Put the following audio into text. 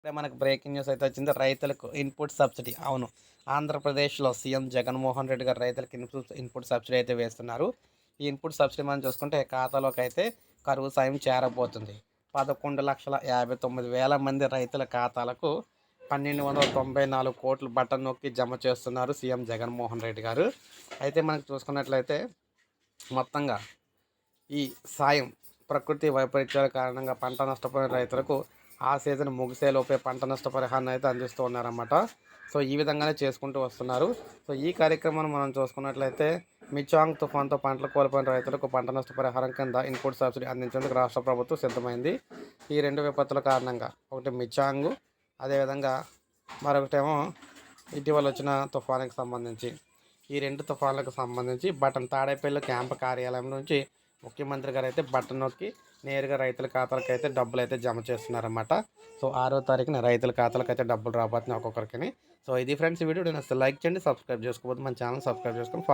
ఇప్పుడే మనకు breaking news అయితే వచ్చింది. రైతులకు ఇన్పుట్ సబ్సిడీ. అవును. ఆంధ్రప్రదేశ్‌లో సీఎం జగన్మోహన్ రెడ్డి గారు రైతులకు ఇన్పుట్ సబ్సిడీ అయితే వేస్తున్నారు. ఈ ఇన్పుట్ సబ్సిడీ మనం చూసుకుంటే ఖాతాలోకైతే కరువు సాయం చేరబోతుంది. 11,59,000 మంది రైతుల ఖాతాలకు 1,294 కోట్లు బటన్ నొక్కి జమ చేస్తున్నారు సీఎం జగన్మోహన్ రెడ్డి గారు. అయితే మనకు చూసుకున్నట్లయితే మొత్తంగా ఈ సాయం ప్రకృతి వైపరీత్యాల కారణంగా పంట నష్టపోయిన రైతులకు ఆ సీజన్ ముగిసేలోపే పంట నష్టపరిహారాన్ని అయితే అందిస్తూ ఉన్నారన్నమాట. సో ఈ విధంగానే చేసుకుంటూ వస్తున్నారు. సో ఈ కార్యక్రమాన్ని మనం చూసుకున్నట్లయితే మిచాంగ్ తుఫాన్తో పంటలు కోల్పోయిన రైతులకు పంట నష్టపరిహారం కింద ఇన్పుట్ సబ్సిడీ అందించేందుకు రాష్ట్ర ప్రభుత్వం సిద్ధమైంది. ఈ రెండు విపత్తుల కారణంగా ఒకటి మిచాంగు, అదేవిధంగా మరొకటేమో ఇటీవల వచ్చిన తుఫానుకి సంబంధించి ఈ రెండు తుఫాన్లకు సంబంధించి తాడేపల్లి క్యాంపు కార్యాలయం నుంచి ముఖ్యమంత్రి గారు అయితే బటన్ నొక్కి నేరుగా రైతుల ఖాతాలకు అయితే డబ్బులు అయితే జమ చేస్తున్నారన్నమాట. సో 6వ తారీఖున రైతుల ఖాతాలకు అయితే డబ్బులు రాబోతున్నాయి ఒక్కొక్కరికి. సో ఇది ఫ్రెండ్స్, ఈ వీడియో నచ్చితే లైక్ చేయండి, సబ్స్క్రైబ్ చేసుకోవద్దు, మన ఛానల్ సబ్స్క్రైబ్ చేసుకొని